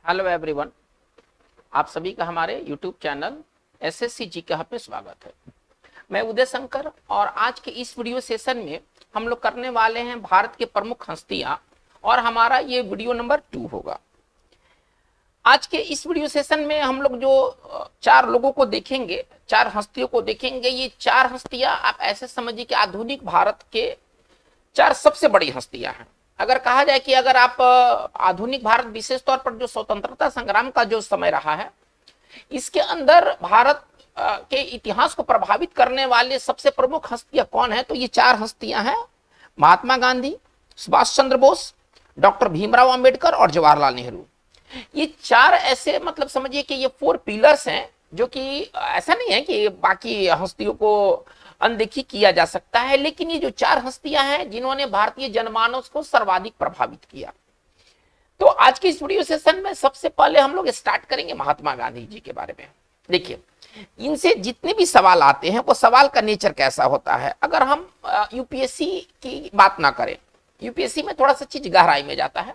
Hello everyone, आप सभी का हमारे YouTube channel SSC GK hub में स्वागत है। मैं उदय शंकर और आज के इस वीडियो सेशन में हम लोग करने वाले हैं भारत के प्रमुख हस्तियां और हमारा ये वीडियो नंबर 2 होगा। आज के इस वीडियो सेशन में हम लोग जो 4 लोगों को देखेंगे, 4 हस्तियों को देखेंगे। ये 4 हस्तियां आप ऐसे समझिए कि आधुनिक भारत के 4 सबसे बड़ी हस्तियां हैं। अगर कहा जाए कि अगर आप आधुनिक भारत विशेष तौर पर जो स्वतंत्रता संग्राम का जो समय रहा है, इसके अंदर भारत के इतिहास को प्रभावित करने वाले सबसे प्रमुख हस्तियां कौन है, तो ये 4 हस्तियां हैं। महात्मा गांधी, सुभाष चंद्र बोस, डॉक्टर भीमराव अंबेडकर और जवाहरलाल नेहरू। ये 4 ऐसे मतलब समझिए कि ये 4 पिलर्स हैं, जो कि ऐसा नहीं है कि बाकी हस्तियों को अनदेखी किया जा सकता है, लेकिन ये जो 4 हस्तियां हैं जिन्होंने भारतीय जनमानस को सर्वाधिक प्रभावित किया। तो आज के इस वीडियो सेशन में सबसे पहले हम लोग स्टार्ट करेंगे महात्मा गांधी जी के बारे में। देखिए, इनसे जितने भी सवाल आते हैं वो सवाल का नेचर कैसा होता है। अगर हम यूपीएससी की बात ना करें, यूपीएससी में थोड़ा सा चीज गहराई में जाता है।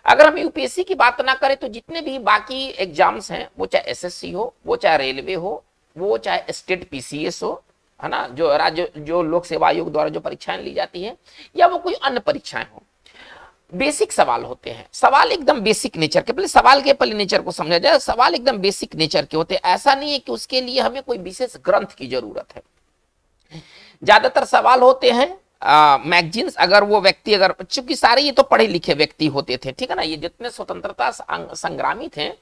अगर हम यूपीएससी की बात ना करें तो जितने भी बाकी एग्जाम्स हैं, वो चाहे एसएससी हो, वो चाहे रेलवे हो, वो चाहे स्टेट पीसीएस हो, है ना, जो राज्य जो लोक सेवा आयोग द्वारा जो परीक्षाएं ली जाती हैं, या वो कोई अन्य परीक्षाएं हो, बेसिक सवाल होते हैं। सवाल एकदम बेसिक नेचर के, पहले सवाल के पहले नेचर को समझा जाए। सवाल एकदम बेसिक नेचर के होते हैं। ऐसा नहीं है कि उसके लिए हमें कोई विशेष ग्रंथ की जरूरत है। ज्यादातर सवाल होते हैं मैगजीन्स, अगर वो व्यक्ति, अगर चूंकि सारे ये तो पढ़े लिखे व्यक्ति होते थे, ठीक है ना, ये जितने स्वतंत्रता संग्रामी थे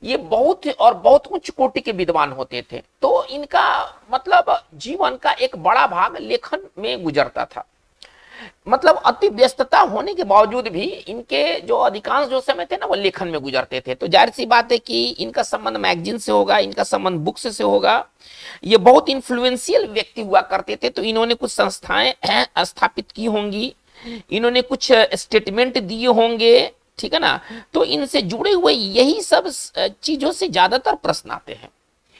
ये बहुत और बहुत उच्च कोटि के विद्वान होते थे। तो इनका मतलब जीवन का एक बड़ा भाग लेखन में गुजरता था। मतलब अति व्यस्तता होने के बावजूद भी इनके जो अधिकांश जो समय थे ना, वो लेखन में गुजरते थे। तो जाहिर सी बात है कि इनका संबंध मैगजीन से होगा, इनका संबंध बुक्स से होगा। ये बहुत इन्फ्लुएंशियल व्यक्ति हुआ करते थे। तो इन्होंने कुछ संस्थाएं स्थापित की होंगी, इन्होंने कुछ स्टेटमेंट दिए होंगे, ठीक है ना। तो इनसे जुड़े हुए यही सब चीजों से ज्यादातर प्रश्न आते हैं।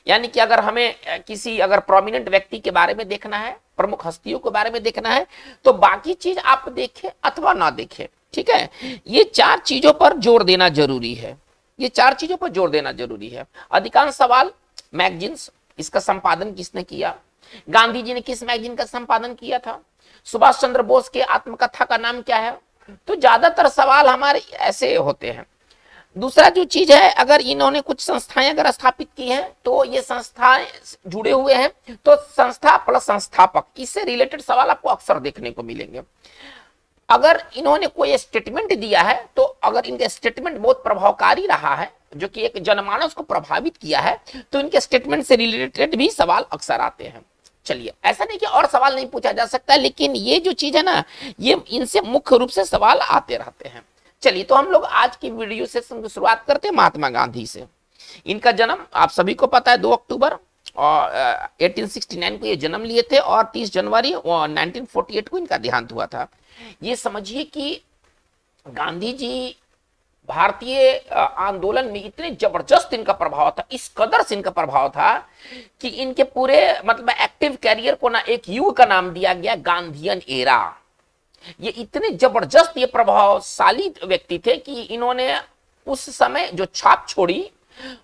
यानी कि अगर हमें किसी अगर प्रोमिनेंट व्यक्ति के बारे में देखना है, प्रमुख हस्तियों के बारे में देखना है, तो बाकी चीज आप देखें अथवा ना देखें, ठीक है, ये 4 चीजों पर जोर देना जरूरी है। ये 4 चीजों पर जोर देना जरूरी है। अधिकांश सवाल मैगजीन्स, इसका संपादन किसने किया, गांधी जी ने किस मैगजीन का संपादन किया था, सुभाष चंद्र बोस के आत्मकथा का नाम क्या है। तो ज्यादातर सवाल हमारे ऐसे होते हैं। दूसरा जो चीज है, अगर इन्होंने कुछ संस्थाएं अगर स्थापित की हैं, तो ये संस्थाएं जुड़े हुए हैं, तो संस्था प्लस संस्थापक, इससे रिलेटेड सवाल आपको अक्सर देखने को मिलेंगे। अगर इन्होंने कोई स्टेटमेंट दिया है, तो अगर इनका स्टेटमेंट बहुत प्रभावकारी रहा है, जो कि एक जनमानस को प्रभावित किया है, तो इनके स्टेटमेंट से रिलेटेड भी सवाल अक्सर आते हैं। चलिए, ऐसा नहीं कि और सवाल नहीं पूछा जा सकता, लेकिन ये जो चीज है ना, ये इनसे मुख्य रूप से सवाल आते रहते हैं। चलिए, तो हम लोग आज की वीडियो सेशन की शुरुआत करते हैं महात्मा गांधी से। इनका जन्म आप सभी को पता है 2 अक्टूबर और 1869 को ये जन्म लिए थे, और 30 जनवरी 1948 को इनका देहांत हुआ था। ये समझिए कि गांधी जी भारतीय आंदोलन में इतने जबरदस्त इनका प्रभाव था, इस कदर से इनका प्रभाव था कि इनके पूरे मतलब एक्टिव कैरियर को ना एक युग का नाम दिया गया, गांधीयन एरा। ये इतने जबरदस्त ये प्रभावशाली व्यक्ति थे कि इन्होंने उस समय जो छाप छोड़ी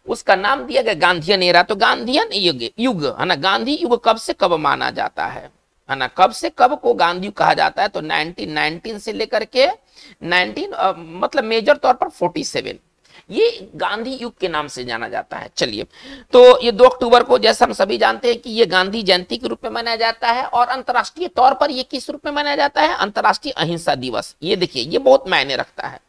उसका नाम दिया गया गांधीयन एरा। तो गांधीयन युग है ना, गांधी युग कब से कब माना जाता है ना, कब से कब को गांधी कहा जाता है, तो 1919 से लेकर के 19 मतलब मेजर तौर पर 47, ये गांधी युग के नाम से जाना जाता है। चलिए, तो ये 2 अक्टूबर को जैसा हम सभी जानते हैं कि ये गांधी जयंती के रूप में मनाया जाता है, और अंतर्राष्ट्रीय तौर पर ये किस रूप में मनाया जाता है, अंतर्राष्ट्रीय अहिंसा दिवस। ये देखिए, ये बहुत मायने रखता है।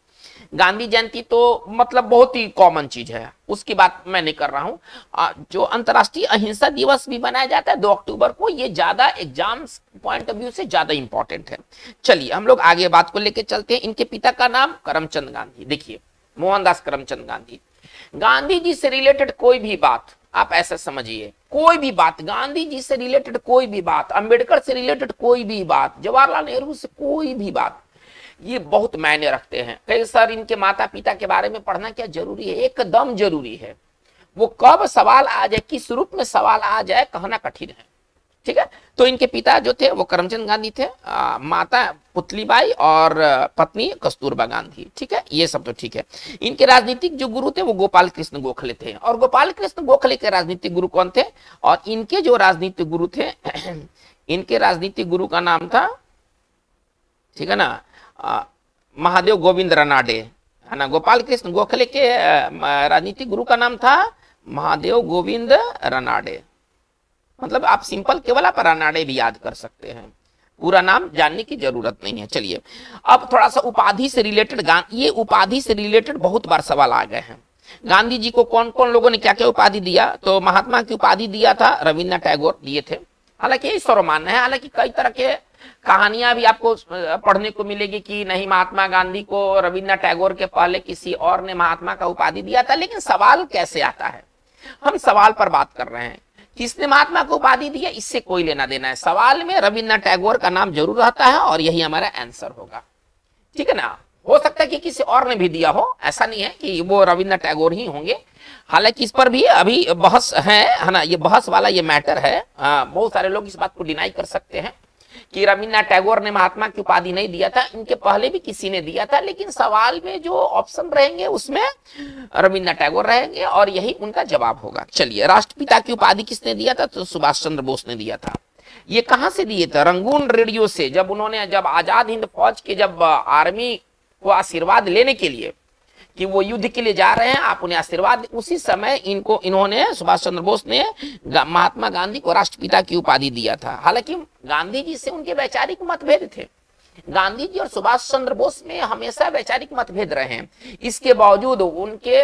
गांधी जयंती तो मतलब बहुत ही कॉमन चीज है, उसकी बात मैं नहीं कर रहा हूं। जो अंतर्राष्ट्रीय अहिंसा दिवस भी मनाया जाता है 2 अक्टूबर को, ये ज्यादा एग्जाम्स पॉइंट ऑफ व्यू से ज्यादा इंपॉर्टेंट है। चलिए, हम लोग आगे बात को लेकर चलते हैं। इनके पिता का नाम करमचंद गांधी। देखिए, मोहनदास करमचंद गांधी। गांधी जी से रिलेटेड कोई भी बात आप ऐसा समझिए, कोई भी बात गांधी जी से रिलेटेड, कोई भी बात अंबेडकर से रिलेटेड, कोई भी बात जवाहरलाल नेहरू से कोई भी बात, ये बहुत मायने रखते हैं। कई सर इनके माता पिता के बारे में पढ़ना क्या जरूरी है, एकदम जरूरी है। वो कब सवाल आ जाए, किस रूप में सवाल आ जाए, कहना कठिन है, ठीक है। तो इनके पिता जो थे वो करमचंद गांधी थे, माता पुतलीबाई और पत्नी कस्तूरबा गांधी, ठीक है। ये सब तो ठीक है। इनके राजनीतिक जो गुरु थे वो गोपाल कृष्ण गोखले थे, और गोपाल कृष्ण गोखले के राजनीतिक गुरु कौन थे, और इनके जो राजनीतिक गुरु थे इनके राजनीतिक गुरु का नाम था, ठीक है ना, महादेव गोविंद रनाडे, है ना। गोपाल कृष्ण गोखले के राजनीतिक गुरु का नाम था महादेव गोविंद रनाडे, मतलब आप सिंपल केवल आप रनाडे भी याद कर सकते हैं, पूरा नाम जानने की जरूरत नहीं है। चलिए अब थोड़ा सा उपाधि से रिलेटेड, ये उपाधि से रिलेटेड बहुत बार सवाल आ गए हैं। गांधी जी को कौन कौन लोगों ने क्या क्या उपाधि दिया, तो महात्मा की उपाधि दिया था रविन्द्रनाथ टैगोर दिए थे, हालांकि यही सर्वमान्य है। हालांकि कई तरह के कहानियां भी आपको पढ़ने को मिलेगी कि नहीं महात्मा गांधी को रविन्द्रनाथ टैगोर के पहले किसी और ने महात्मा का उपाधि दिया था, लेकिन सवाल कैसे आता है, हम सवाल पर बात कर रहे हैं, किसने महात्मा को उपाधि दिया इससे कोई लेना देना है, सवाल में रविन्द्रनाथ टैगोर का नाम जरूर रहता है और यही हमारा आंसर होगा, ठीक है ना। हो सकता है कि किसी और ने भी दिया हो, ऐसा नहीं है कि वो रविन्द्रनाथ टैगोर ही होंगे, हालांकि इस पर भी अभी बहस है ना, ये बहस वाला ये मैटर है। बहुत सारे लोग इस बात को डिनाई कर सकते हैं कि रविन्द्रनाथ टैगोर ने महात्मा की उपाधि नहीं दिया था, इनके पहले भी किसी ने दिया था, लेकिन सवाल में जो ऑप्शन रहेंगे उसमें रविन्द्रनाथ टैगोर रहेंगे और यही उनका जवाब होगा। चलिए राष्ट्रपिता की उपाधि किसने दिया था, तो सुभाष चंद्र बोस ने दिया था। ये कहां से दिए थे, रंगून रेडियो से, जब आजाद हिंद फौज के जब आर्मी को आशीर्वाद लेने के लिए कि वो युद्ध के लिए जा रहे हैं, आप उन्हें आशीर्वाद, उसी समय इन्होंने सुभाष चंद्र बोस ने महात्मा गांधी को राष्ट्रपिता की उपाधि दिया था। हालांकि गांधी जी से उनके वैचारिक मतभेद थे, गांधी जी और सुभाष चंद्र बोस में हमेशा वैचारिक मतभेद रहे हैं, इसके बावजूद उनके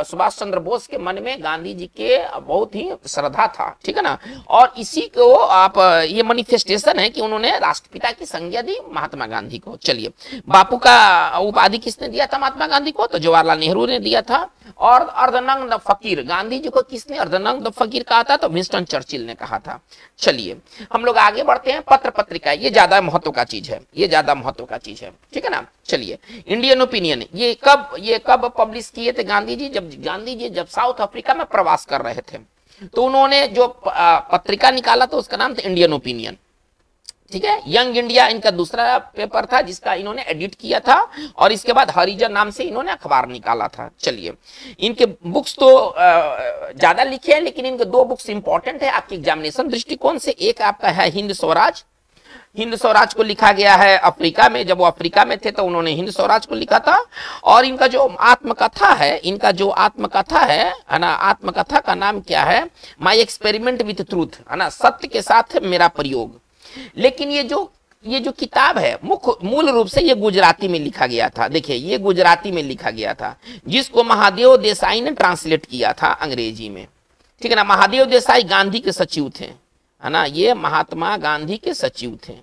सुभाष चंद्र बोस के मन में गांधी जी के बहुत ही श्रद्धा था, ठीक है ना, और इसी को आप ये मैनिफेस्टेशन है कि उन्होंने राष्ट्रपिता की संज्ञा दी महात्मा गांधी को। चलिए बापू का उपाधि किसने दिया था महात्मा गांधी को, तो जवाहरलाल नेहरू ने दिया था। और अर्धनग्न फकीर, गांधी जी को किसने अर्धनग्न फकीर कहा था, तो विंस्टन चर्चिल ने कहा था। चलिए हम लोग आगे बढ़ते हैं, पत्र पत्रिका, ये ज्यादा महत्व का चीज है, ये ज्यादा महत्व का चीज है, ठीक है ना। चलिए इंडियन ओपिनियन, ये कब पब्लिश किए थे गांधी जी, जब साउथ अफ्रीका में प्रवास कर रहे थे, तो उन्होंने जो पत्रिका निकाला था उसका नाम था इंडियन ओपिनियन, ठीक है। यंग इंडिया इनका दूसरा पेपर था जिसका इन्होंने एडिट किया था, और इसके बाद हरिजन नाम से इन्होंने अखबार निकाला था। चलिए इनके बुक्स तो ज्यादा लिखे हैं, लेकिन इनके दो बुक्स इंपॉर्टेंट है आपके एग्जामिनेशन दृष्टिकोण से। एक आपका है हिंद स्वराज, हिंद स्वराज को लिखा गया है अफ्रीका में, जब वो अफ्रीका में थे तो उन्होंने हिंद स्वराज को लिखा था। और इनका जो आत्मकथा है ना, आत्मकथा का नाम क्या है, माई एक्सपेरिमेंट विथ ट्रूथ, है ना, सत्य के साथ मेरा प्रयोग। लेकिन ये जो किताब है मूल रूप से ये गुजराती में लिखा गया था, देखिए ये गुजराती में लिखा गया था, जिसको महादेव देसाई ने ट्रांसलेट किया था अंग्रेजी में, ठीक है ना। महादेव देसाई गांधी के सचिव थे, है ना, ये महात्मा गांधी के सचिव थे,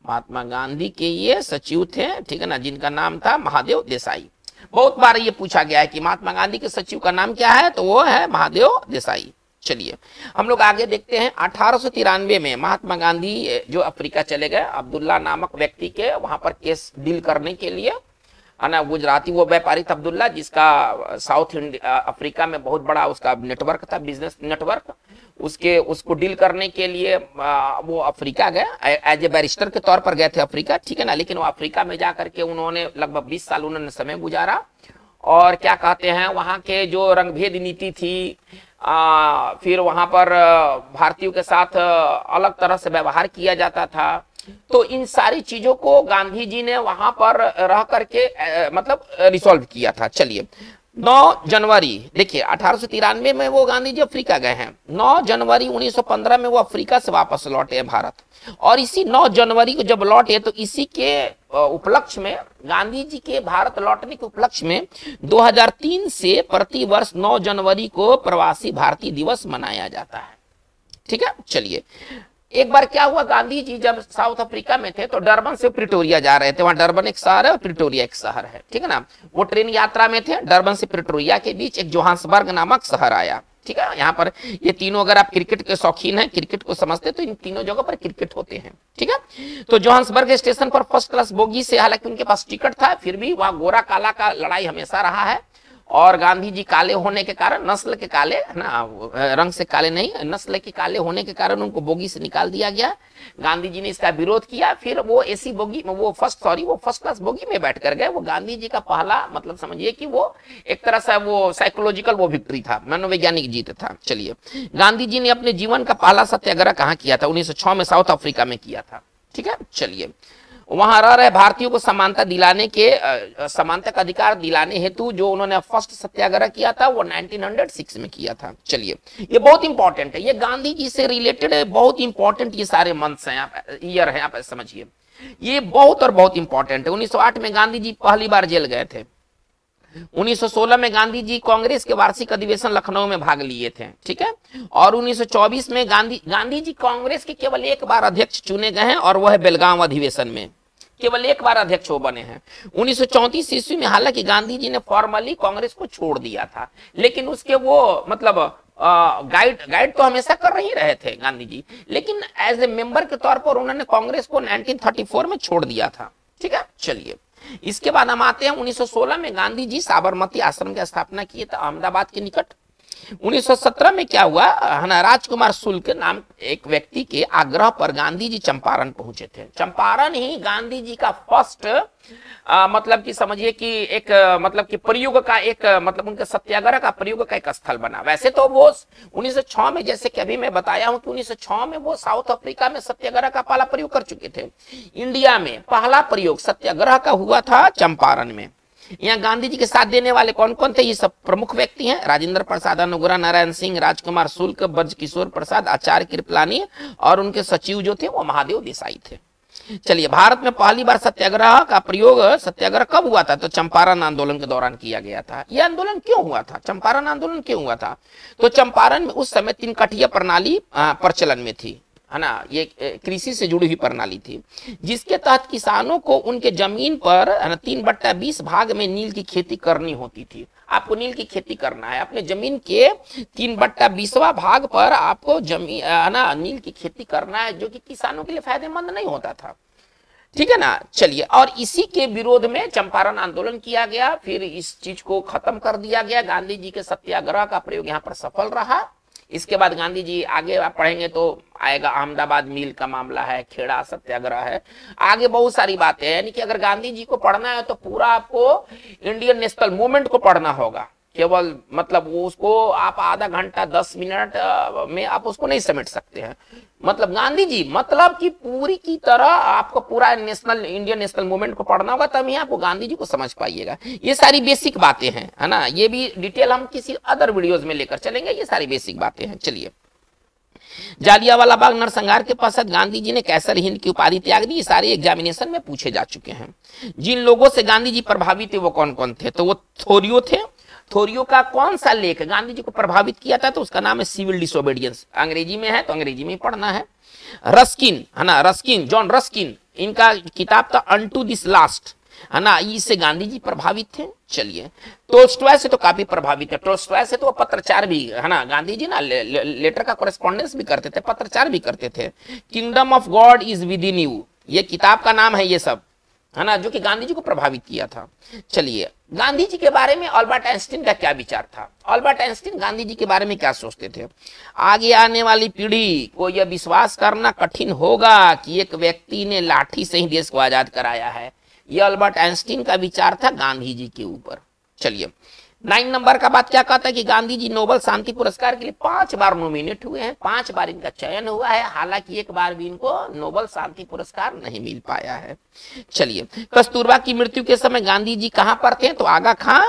महात्मा गांधी के ये सचिव थे, ठीक है ना, जिनका नाम था महादेव देसाई। बहुत बार ये पूछा गया है कि महात्मा गांधी के सचिव का नाम क्या है, तो वो है महादेव देसाई। चलिए हम लोग आगे देखते हैं। 1893 में महात्मा गांधी जो अफ्रीका चले गए, अब्दुल्ला नामक व्यक्ति के वहां पर केस डील करने के लिए, है ना, गुजराती वो व्यापारी था अब्दुल्ला, जिसका साउथ अफ्रीका में बहुत बड़ा उसका नेटवर्क था, बिजनेस नेटवर्क, उसको डील करने के लिए वो अफ्रीका गए, एज ए बैरिस्टर के तौर पर गए थे अफ्रीका, ठीक है ना। लेकिन वो अफ्रीका में जाकर के उन्होंने लगभग 20 साल उन्होंने समय गुजारा, और क्या कहते हैं वहां के जो रंगभेद नीति थी, फिर वहां पर भारतीयों के साथ अलग तरह से व्यवहार किया जाता था, तो इन सारी चीजों को गांधी जी ने वहां पर रह करके मतलब रिसॉल्व किया था। चलिए 9 जनवरी, देखिए 1893 में वो गांधी जी अफ्रीका गए हैं, 9 जनवरी 1915 में वो अफ्रीका से वापस लौटे भारत, और इसी 9 जनवरी को जब लौटे तो इसी के उपलक्ष्य में, गांधी जी के भारत लौटने के उपलक्ष्य में 2003 से प्रति वर्ष 9 जनवरी को प्रवासी भारतीय दिवस मनाया जाता है, ठीक है। चलिए एक बार क्या हुआ, गांधी जी जब साउथ अफ्रीका में थे तो डरबन से प्रिटोरिया जा रहे थे, वहां डरबन एक शहर है और प्रिटोरिया एक शहर है, ठीक है ना। वो ट्रेन यात्रा में थे, डरबन से प्रिटोरिया के बीच एक जोहान्सबर्ग नामक शहर आया, ठीक है। यहाँ पर ये तीनों, अगर आप क्रिकेट के शौकीन हैं, क्रिकेट को समझते, तो इन तीनों जगह पर क्रिकेट होते हैं, ठीक है। तो जोहान्सबर्ग स्टेशन पर फर्स्ट क्लास बोगी से, हालांकि उनके पास टिकट था, फिर भी वहां गोरा काला का लड़ाई हमेशा रहा है, और गांधी जी काले होने के कारण, नस्ल के काले ना, रंग से काले नहीं, नस्ल के काले होने के कारण उनको बोगी से निकाल दिया गया। गांधी जी ने इसका विरोध किया, फिर वो एसी बोगी, वो फर्स्ट क्लास बोगी में बैठ कर गए। वो गांधी जी का पहला, मतलब समझिए कि वो एक तरह से वो साइकोलॉजिकल वो विक्ट्री था, मनोवैज्ञानिक जीत था। चलिए, गांधी जी ने अपने जीवन का पहला सत्याग्रह कहाँ किया था? 1906 में साउथ अफ्रीका में किया था। ठीक है, चलिए, वहां रह रहे भारतीयों को समानता दिलाने के, समानता का अधिकार दिलाने हेतु जो उन्होंने फर्स्ट सत्याग्रह किया था वो 1906 में किया था। चलिए, ये बहुत इंपॉर्टेंट है, ये गांधी जी से रिलेटेड है, बहुत इंपॉर्टेंट ये सारे मंथ्स हैं, आप ईयर है, आप समझिए, ये बहुत और बहुत इंपॉर्टेंट है। 1908 में गांधी जी पहली बार जेल गए थे। 1916 में गांधी जी कांग्रेस के वार्षिक अधिवेशन लखनऊ में भाग लिए थे। ठीक है, और 1924 में गांधी जी कांग्रेस के केवल एक बार अध्यक्ष चुने गए हैं, और वह बेलगांव अधिवेशन में केवल एक बार अध्यक्ष वो बने हैं। 1934 ईस्वी में हालांकि गांधी जी ने फॉर्मली कांग्रेस को छोड़ दिया था, लेकिन उसके वो मतलब गाइड तो हमेशा कर ही रहे थे गांधी जी, लेकिन एज ए मेंबर के तौर पर उन्होंने कांग्रेस को 1934 में छोड़ दिया था। ठीक है, चलिए, इसके बाद हम आते हैं 1916 में गांधी जी साबरमती आश्रम की स्थापना किए थे अहमदाबाद के निकट। 1917 में क्या हुआ, राजकुमार शुक्ल नाम एक व्यक्ति के आग्रह पर गांधी जी चंपारण पहुंचे थे। चंपारण ही गांधी जी का फर्स्ट मतलब कि समझिए कि एक मतलब कि प्रयोग का एक मतलब उनके सत्याग्रह का प्रयोग का एक स्थल बना। वैसे तो वो 1906 में, जैसे कि अभी मैं बताया हूं कि 1906 में वो साउथ अफ्रीका में सत्याग्रह का पहला प्रयोग कर चुके थे। इंडिया में पहला प्रयोग सत्याग्रह का हुआ था चंपारण में। यहाँ गांधी जी के साथ देने वाले कौन कौन थे? ये सब प्रमुख व्यक्ति हैं, राजेंद्र प्रसाद, अनुग्रह नारायण सिंह, राजकुमार शुक्ल, ब्रजकिशोर प्रसाद, आचार्य कृपलानी, और उनके सचिव जो थे वो महादेव देसाई थे। चलिए, भारत में पहली बार सत्याग्रह का प्रयोग, सत्याग्रह कब हुआ था? तो चंपारण आंदोलन के दौरान किया गया था। यह आंदोलन क्यों हुआ था? चंपारण आंदोलन क्यों हुआ था? तो चंपारण में उस समय 3 कठिया प्रणाली प्रचलन में थी, है ना, ये कृषि से जुड़ी हुई प्रणाली थी, जिसके तहत किसानों को उनके जमीन पर 3/20 भाग में नील की खेती करनी होती थी। आपको नील की खेती करना है, अपने जमीन के 3/20वां भाग पर आपको जमीन, है ना, नील की खेती करना है, जो कि किसानों के लिए फायदेमंद नहीं होता था। ठीक है ना, चलिए, और इसी के विरोध में चंपारण आंदोलन किया गया, फिर इस चीज को खत्म कर दिया गया। गांधी जी के सत्याग्रह का प्रयोग यहाँ पर सफल रहा। इसके बाद गांधी जी, आगे आप पढ़ेंगे तो आएगा, अहमदाबाद मिल का मामला है, खेड़ा सत्याग्रह है, आगे बहुत सारी बातें हैं। यानी कि अगर गांधी जी को पढ़ना है तो पूरा आपको इंडियन नेशनल मूवमेंट को पढ़ना होगा। केवल मतलब वो उसको आप आधा घंटा 10 मिनट में आप उसको नहीं समेट सकते हैं। मतलब गांधी जी मतलब कि पूरी की तरह आपको पूरा इंडियन नेशनल मूवमेंट को पढ़ना होगा, तभी आपको गांधी जी को समझ पाइएगा। ये सारी बेसिक बातें हैं, है ना, ये भी डिटेल हम किसी अदर वीडियोज में लेकर चलेंगे, ये सारी बेसिक बातें हैं। चलिए, जालियांवाला बाग नरसंहार के पश्चात गांधी जी ने कैसर हिंद की उपाधि त्याग दी। सारे एग्जामिनेशन में पूछे जा चुके हैं। जिन लोगों से गांधी जी प्रभावित थे वो कौन कौन थे? तो वो थोरियो थे। थोरियो का कौन सा लेख गांधी जी को प्रभावित किया था? तो उसका नाम है सिविल डिसोबीडियंस। अंग्रेजी में है तो अंग्रेजी में ही पढ़ना है। रस्किन, है ना, रस्किन, जॉन रस्किन, इनका किताब था अनटू दिस लास्ट, है ना, इससे गांधी जी प्रभावित थे। चलिए, टोल्स्टॉय से तो काफी प्रभावित है। टोल्स्टॉय से तो पत्रचार भी, है ना, गांधी जी ना लेटर का कोरेस्पॉन्डेंस भी करते थे, पत्रचार भी करते थे। Kingdom of God is with in you, ये किताब का नाम है, ये सब, है ना, जो कि गांधी जी को प्रभावित किया था। चलिए, गांधी जी के बारे में अल्बर्ट आइंस्टीन का क्या विचार था? अल्बर्ट आइंस्टीन गांधी जी के बारे में क्या सोचते थे? आगे आने वाली पीढ़ी को यह विश्वास करना कठिन होगा कि एक व्यक्ति ने लाठी से ही देश को आजाद कराया है। यह अल्बर्ट आइंस्टीन का विचार था गांधी जी के ऊपर। चलिए, 9 नंबर का बात क्या कहता है कि गांधी जी नोबेल शांति पुरस्कार के लिए 5 बार नॉमिनेट हुए हैं, 5 बार इनका चयन हुआ है। हालांकि एक बार भी इनको नोबेल शांति पुरस्कार नहीं मिल पाया है। चलिए, कस्तूरबा की मृत्यु के समय गांधी जी कहां पर थे? तो आगा खां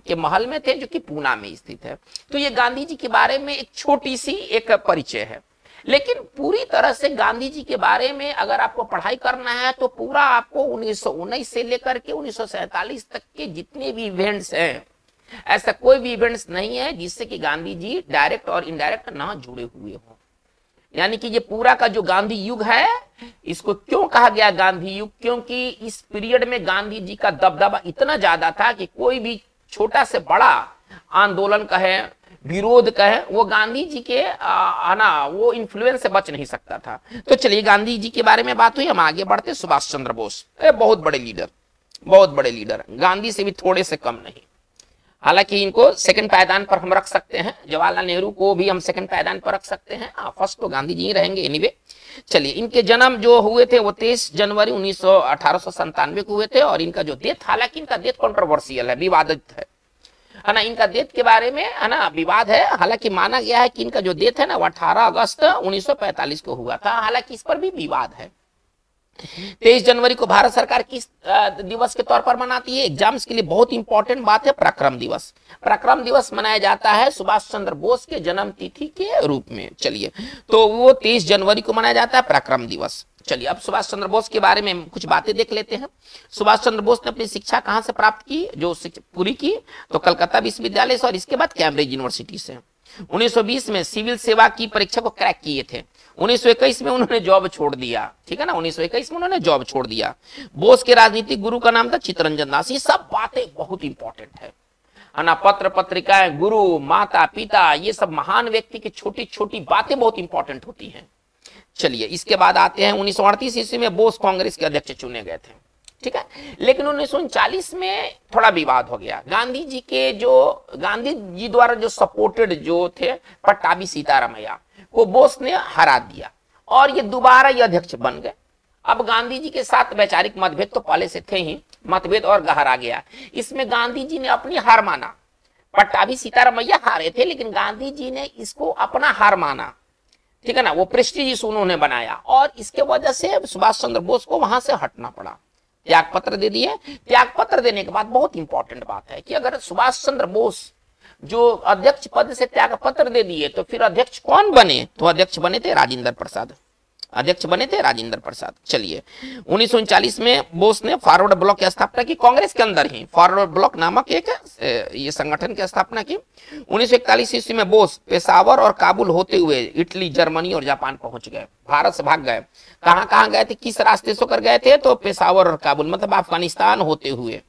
के महल में थे, जो कि पूना में स्थित है। तो ये गांधी जी के बारे में एक छोटी सी एक परिचय है, लेकिन पूरी तरह से गांधी जी के बारे में अगर आपको पढ़ाई करना है तो पूरा आपको 1919 से लेकर के 1947 तक के जितने भी इवेंट्स हैं, ऐसा कोई भी इवेंट्स नहीं है जिससे कि गांधी जी डायरेक्ट और इनडायरेक्ट ना जुड़े हुए हों। यानी कि ये पूरा का जो गांधी युग है, इसको क्यों कहा गया गांधी युग? क्योंकि इस पीरियड में गांधी जी का दबदबा इतना ज्यादा था कि कोई भी छोटा से बड़ा आंदोलन कहे, विरोध कहे, वो गांधी जी के ना वो इन्फ्लुएंस से बच नहीं सकता था। तो चलिए, गांधी जी के बारे में बात हुई, हम आगे बढ़ते। सुभाष चंद्र बोस बहुत बड़े लीडर, बहुत बड़े लीडर, गांधी से भी थोड़े से कम नहीं, हालांकि इनको सेकंड पायदान पर हम रख सकते हैं, जवाहरलाल नेहरू को भी हम सेकंड पायदान पर रख सकते हैं, फर्स्ट तो गांधी जी ही रहेंगे एनीवे। चलिए, इनके जन्म जो हुए थे वो 23 जनवरी 1897 को हुए थे, और इनका जो डेथ, हालांकि इनका डेथ कंट्रोवर्शियल है, विवादित है ना, इनका डेथ के बारे में है ना विवाद है। हालांकि माना गया है कि इनका जो डेथ है ना वो 18 अगस्त 1945 को हुआ था, हालांकि इस पर भी विवाद है। 23 जनवरी को भारत सरकार किस दिवस के तौर पर मनाती है? एग्जाम्स के लिए बहुत इंपॉर्टेंट बात है, पराक्रम दिवस। पराक्रम दिवस मनाया जाता है सुभाष चंद्र बोस के जन्म तिथि के रूप में। चलिए, तो वो 23 जनवरी को मनाया जाता है पराक्रम दिवस। चलिए, अब सुभाष चंद्र बोस के बारे में कुछ बातें देख लेते हैं। सुभाष चंद्र बोस ने अपनी शिक्षा कहां से प्राप्त की, जो पूरी की, तो कलकत्ता विश्वविद्यालय से, और इसके बाद कैम्ब्रिज यूनिवर्सिटी से। 1920 में सिविल सेवा की परीक्षा को क्रैक किए थे। 1921 में उन्होंने जॉब छोड़ दिया, ठीक है ना, 1921 में उन्होंने जॉब छोड़ दिया। बोस के राजनीतिक गुरु का नाम था चित्तरंजन दास। ये सब बातें बहुत इंपॉर्टेंट है ना, पत्र पत्रिकाएं, गुरु, माता पिता, ये सब महान व्यक्ति की छोटी छोटी बातें बहुत इंपॉर्टेंट होती हैं। चलिए, इसके बाद आते हैं 1938 ईस्वी में बोस कांग्रेस के अध्यक्ष चुने गए थे, ठीक है। लेकिन 1939 में थोड़ा विवाद हो गया। गांधी जी द्वारा जो सपोर्टेड जो थे पट्टाभी सीतारामैया को बोस ने हरा दिया, और ये दोबारा ये अध्यक्ष बन गए। अब गांधी जी के साथ वैचारिक मतभेद तो पहले से थे ही, मतभेद और गहरा गया। इसमें गांधी जी ने अपनी हार माना। पट्टाभी सीतारामैया हारे थे, लेकिन गांधी जी ने इसको अपना हार माना, ठीक है ना, वो प्रेस्टीज इशू उन्होंने बनाया, और इसके वजह से सुभाष चंद्र बोस को वहां से हटना पड़ा। त्याग पत्र दे दिए। त्याग पत्र देने के बाद बहुत इंपॉर्टेंट बात है कि अगर सुभाष चंद्र बोस जो अध्यक्ष पद से त्याग पत्र दे दिए, तो फिर अध्यक्ष कौन बने? तो अध्यक्ष बने थे राजेंद्र प्रसाद। अध्यक्ष बने थे राजेंद्र प्रसाद। चलिए, 1939 में बोस ने फॉरवर्ड ब्लॉक की स्थापना की, कांग्रेस के अंदर ही फॉरवर्ड ब्लॉक नामक एक ये संगठन की स्थापना की। 1941 ईस्वी में बोस पेशावर और काबुल होते हुए इटली, जर्मनी और जापान पहुंच गए। भारत से भाग गए। कहां कहां गए थे, किस रास्ते से कर गए थे? तो पेशावर और काबुल, मतलब अफगानिस्तान होते हुए।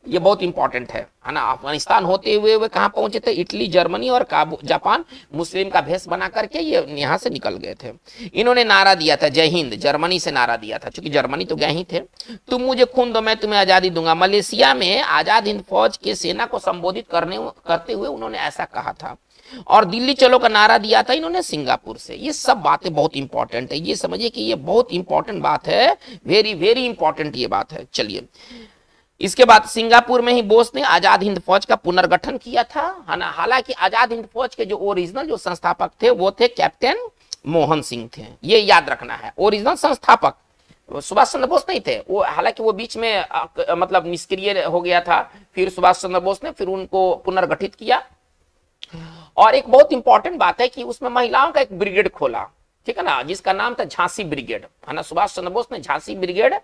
ये बहुत इंपॉर्टेंट है ना, अफगानिस्तान होते हुए वे कहां पहुंचे थे? इटली, जर्मनी और जापान। मुस्लिम का भेष बना करके ये यहां से निकल गए थे। इन्होंने नारा दिया था जय हिंद, जर्मनी से नारा दिया था, क्योंकि जर्मनी तो गए ही थे। तुम मुझे खून दो, मैं तुम्हें आजादी दूंगा। मलेशिया में आजाद हिंद फौज के सेना को संबोधित करते हुए उन्होंने ऐसा कहा था। और दिल्ली चलो का नारा दिया था इन्होंने सिंगापुर से। ये सब बातें बहुत इंपॉर्टेंट है, ये समझिए कि ये बहुत इंपॉर्टेंट बात है, वेरी वेरी इंपॉर्टेंट ये बात है। चलिए, इसके बाद सिंगापुर में ही बोस ने आजाद हिंद फौज का पुनर्गठन किया था, है ना। हालांकि आजाद हिंद फौज के जो ओरिजिनल जो संस्थापक थे वो थे कैप्टन मोहन सिंह थे, ये याद रखना है। ओरिजिनल संस्थापक सुभाष चंद्र बोस नहीं थे वो, हालांकि वो बीच में मतलब निष्क्रिय हो गया था। फिर सुभाष चंद्र बोस ने फिर उनको पुनर्गठित किया। और एक बहुत इंपॉर्टेंट बात है कि उसमें महिलाओं का एक ब्रिगेड खोला, ठीक है ना, जिसका नाम था झांसी ब्रिगेड, है ना। सुभाष चंद्र बोस ने झांसी ब्रिगेड,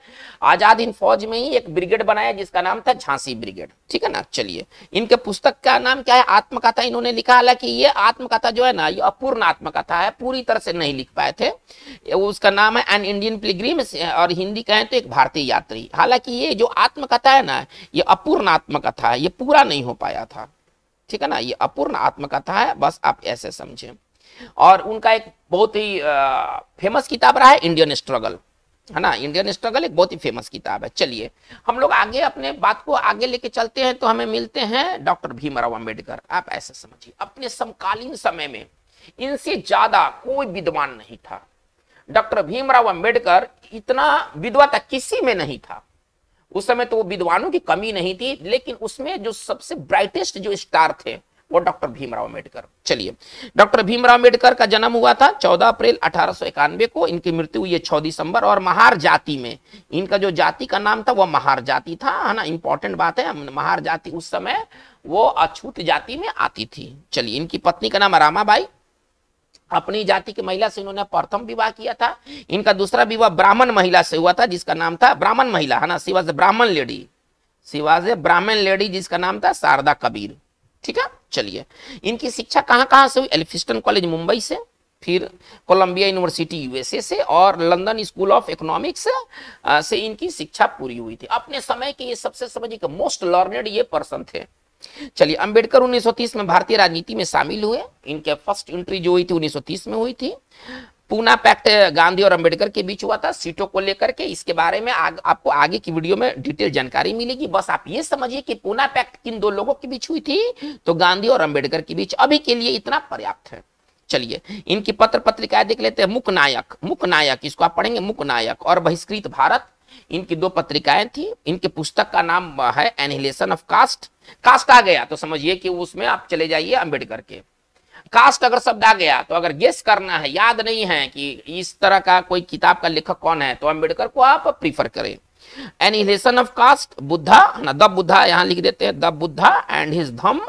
आजाद हिंद फौज में ही एक ब्रिगेड बनाया जिसका नाम था झांसी ब्रिगेड, ठीक है ना। चलिए, इनके पुस्तक का नाम क्या है? आत्मकथा इन्होंने लिखा। हालांकि ये आत्मकथा जो है ना, ये अपूर्ण आत्मकथा है, पूरी तरह से नहीं लिख पाए थे। उसका नाम है एन इंडियन पिलग्रिम, और हिंदी कहें तो एक भारतीय यात्री। हालांकि ये जो आत्मकथा है ना, ये अपूर्ण आत्मकथा है, ये पूरा नहीं हो पाया था, ठीक है ना। ये अपूर्ण आत्मकथा है, बस आप ऐसे समझें। और उनका एक बहुत ही फेमस किताब रहा है इंडियन स्ट्रगल, है ना। इंडियन स्ट्रगल एक बहुत ही फेमस किताब है। चलिए, हम लोग आगे अपने बात को आगे लेके चलते हैं, तो हमें मिलते हैं डॉक्टर भीमराव अंबेडकर। आप ऐसे समझिए, अपने समकालीन समय में इनसे ज्यादा कोई विद्वान नहीं था। डॉक्टर भीमराव अंबेडकर इतना विद्वान था, किसी में नहीं था। उस समय तो विद्वानों की कमी नहीं थी, लेकिन उसमें जो सबसे ब्राइटेस्ट जो स्टार थे वो डॉक्टर भीमराव अंबेडकर। चलिए, डॉक्टर भीमराव अंबेडकर का जन्म हुआ था 14 अप्रैल 1891 को। इनकी मृत्यु हुई है 6 दिसंबर। और महार जाति में इनका जो जाति का नाम था वह महार जाति था, है ना। इंपॉर्टेंट बात है, महार जाति उस समय वो अछूत जाति में आती थी। चलिए, इनकी पत्नी का नाम रामाबाई। अपनी जाति की महिला से इन्होंने प्रथम विवाह किया था। इनका दूसरा विवाह ब्राह्मण महिला से हुआ था, जिसका नाम था ब्राह्मण महिला, है ना, शी वाज ए ब्राह्मण लेडी, शी वाज ए ब्राह्मण लेडी, जिसका नाम था शारदा कबीर, ठीक है। चलिए, इनकी शिक्षा कहां कहां से हुई? एल्फिस्टन कॉलेज मुंबई से, फिर कोलंबिया यूनिवर्सिटी यूएसए से, और लंदन स्कूल ऑफ इकोनॉमिक्स से इनकी शिक्षा पूरी हुई थी। अपने समय के ये सबसे समझिए मोस्ट लर्नेड ये पर्सन थे। चलिए, अंबेडकर 1930 में भारतीय राजनीति में शामिल हुए। इनके फर्स्ट एंट्री जो हुई थी 1930 में हुई थी। पूना पैक्ट गांधी और अंबेडकर के बीच हुआ था सीटों को लेकर के। इसके बारे में आपको आगे की वीडियो में डिटेल जानकारी मिलेगी। बस आप ये समझिए कि पूना पैक्ट किन दो लोगों के बीच हुई थी, तो गांधी और अंबेडकर के बीच। अभी के लिए इतना पर्याप्त है। चलिए इनकी पत्र पत्रिकाएं देख लेते हैं। मुकनायक इसको आप पढ़ेंगे, मुकनायक और बहिष्कृत भारत, इनकी दो पत्रिकाएं थी। इनके पुस्तक का नाम है एनिहिलेशन ऑफ कास्ट। कास्ट आ गया तो समझिए कि उसमें आप चले जाइए अंबेडकर के। कास्ट अगर शब्द आ गया तो अगर गेस करना है, याद नहीं है कि इस तरह का कोई किताब का लेखक कौन है, तो अंबेडकर को आप प्रीफर करें। एनिहिलेशन ऑफ कास्ट, बुद्धा ना, द बुद्धा यहां लिख देते हैं, द बुद्धा एंड हिज धम,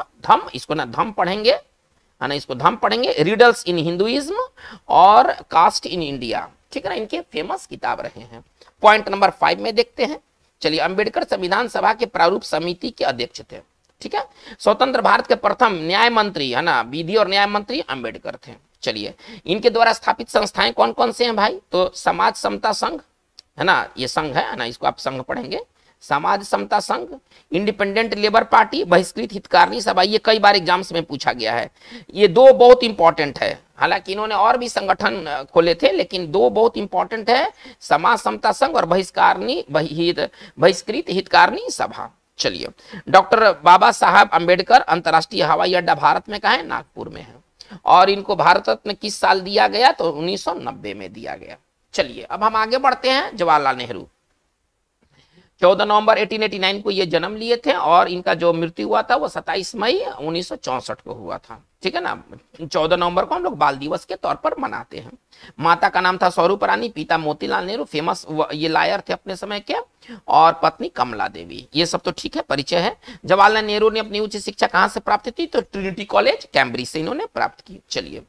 इसको ना धम पढ़ेंगे, है ना, इसको धम पढ़ेंगे। रिडल्स इन हिंदुइज्म और कास्ट इन इंडिया, ठीक है ना, इनके फेमस किताब रहे हैं। पॉइंट नंबर 5 में देखते हैं। चलिए, अंबेडकर संविधान सभा के प्रारूप समिति के अध्यक्ष थे, ठीक है। स्वतंत्र भारत के प्रथम न्याय मंत्री, है ना, विधि और न्याय मंत्री अंबेडकर थे। चलिए, इनके द्वारा स्थापित संस्थाएं कौन कौन से हैं भाई, तो समाज समता संघ, है ना, ये संघ है ना, इसको आप संघ पढ़ेंगे, समाज समता संघ, इंडिपेंडेंट लेबर पार्टी, बहिष्कृत हितकारिणी सभा। ये कई बार एग्जाम्स में पूछा गया है। ये दो बहुत इंपॉर्टेंट है, हालांकि इन्होंने और भी संगठन खोले थे, लेकिन दो बहुत इंपॉर्टेंट है, समाज समता संघ और बहिष्कृत हितकारिणी सभा। चलिए, डॉक्टर बाबा साहब अंबेडकर अंतर्राष्ट्रीय हवाई अड्डा भारत में कहाँ है, नागपुर में है। और इनको भारत रत्न किस साल दिया गया, तो 1990 में दिया गया। चलिए, अब हम आगे बढ़ते हैं। जवाहरलाल नेहरू 14 नवंबर 1889 को ये जन्म लिए थे और इनका जो मृत्यु हुआ था वो 27 मई 1964 को हुआ था, ठीक है ना। 14 नवंबर को हम लोग बाल दिवस के तौर पर मनाते हैं। माता का नाम था स्वरूप रानी, पिता मोतीलाल नेहरू, फेमस ये लायर थे अपने समय के, और पत्नी कमला देवी। ये सब तो ठीक है, परिचय है। जवाहरलाल नेहरू ने अपनी उच्च शिक्षा कहां से प्राप्त की, तो ट्रिनिटी कॉलेज कैम्ब्रिज से इन्होंने प्राप्त की। चलिए,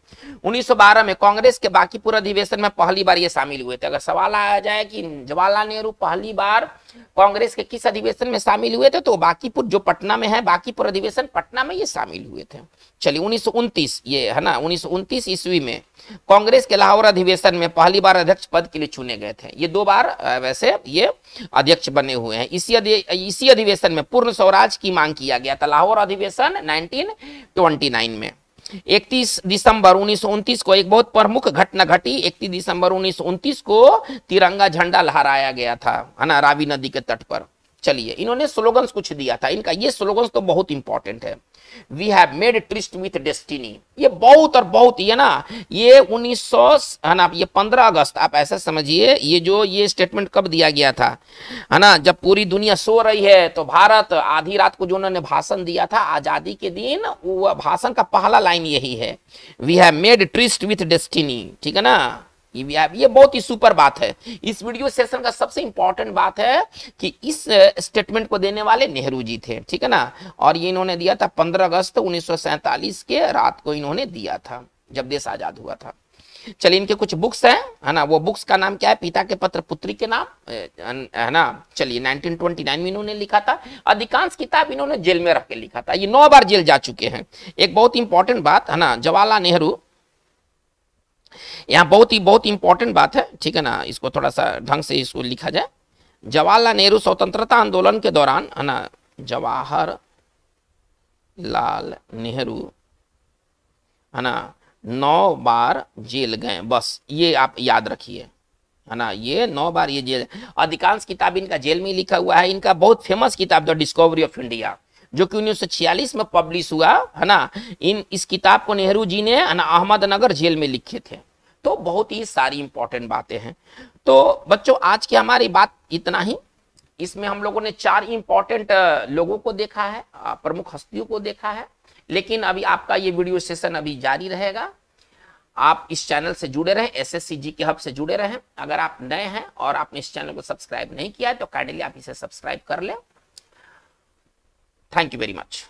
1912 में कांग्रेस के बांकीपुर अधिवेशन में पहली बार ये शामिल हुए थे। अगर सवाल आया जाए कि जवाहरलाल नेहरू पहली बार कांग्रेस के किस अधिवेशन में शामिल हुए थे, तो बांकीपुर, जो पटना में है, बांकीपुर अधिवेशन पटना में ये शामिल हुए थे। चलिए, 1929 ये है ना, 1929 ईस्वी में कांग्रेस के लाहौर अधिवेशन में पहली बार अध्यक्ष पद के लिए चुने गए थे। ये 2 बार वैसे ये अध्यक्ष बने हुए हैं। इसी अधिवेशन में पूर्ण स्वराज की मांग किया गया था। लाहौर अधिवेशन 1929 में 31 दिसंबर 1929 को एक बहुत प्रमुख घटना घटी। 31 दिसंबर 1929 को तिरंगा झंडा लहराया गया था, है ना, रावी नदी के तट पर। चलिए, इन्होंने स्लोगन्स कुछ दिया था। इनका ये स्लोगन्स तो बहुत इंपॉर्टेंट है। We have made tryst with destiny, ये बहुत और बहुत, ये ना, ये 1900, है ना, ये 15 अगस्त, आप ऐसा समझिए, ये स्टेटमेंट कब दिया गया था, है ना, जब पूरी दुनिया सो रही है, तो भारत आधी रात को जो उन्होंने भाषण दिया था आजादी के दिन, वो भाषण का पहला लाइन यही है, we have made tryst with destiny, ठीक है ना। ये बहुत ही सुपर बात है। इस वीडियो सेशन का सबसे इंपॉर्टेंट बात है कि इस स्टेटमेंट को देने वाले नेहरू जी थे, ठीक है ना। और ये इन्होंने दिया था 15 अगस्त 1947 के रात को इन्होंने दिया था, जब देश आजाद हुआ था। चलिए, इनके कुछ बुक्स हैं, है ना, वो बुक्स का नाम क्या है, पिता के पत्र पुत्री के नाम, है ना। चलिए, 1929 में इन्होंने लिखा था। अधिकांश किताब इन्होंने जेल में रख के लिखा था। ये 9 बार जेल जा चुके हैं। एक बहुत इंपॉर्टेंट बात, है ना, जवाहरलाल नेहरू, यहाँ बहुत इंपॉर्टेंट बात है, ठीक है ना, इसको थोड़ा सा ढंग से इसको लिखा जाए। जवाहरलाल नेहरू स्वतंत्रता आंदोलन के दौरान, है ना, जवाहरलाल नेहरू, है ना, 9 बार जेल गए, बस ये आप याद रखिए, है ना, ये 9 बार ये जेल। अधिकांश किताब इनका जेल में लिखा हुआ है। इनका बहुत फेमस किताब द डिस्कवरी ऑफ इंडिया, जो कि 1946 में पब्लिश हुआ, है ना। इस किताब को नेहरू जी ने, है ना, अहमदनगर जेल में लिखे थे। तो बहुत ही सारी इंपॉर्टेंट बातें हैं। तो बच्चों, आज की हमारी बात इतना ही। इसमें हम लोगों ने 4 इंपॉर्टेंट लोगों को देखा है, प्रमुख हस्तियों को देखा है। लेकिन अभी आपका ये वीडियो सेशन अभी जारी रहेगा। आप इस चैनल से जुड़े रहें, एसएससी जीके हब से जुड़े रहें। अगर आप नए हैं और आपने इस चैनल को सब्सक्राइब नहीं किया है, तो काइंडली आप इसे सब्सक्राइब कर लें। Thank you very much.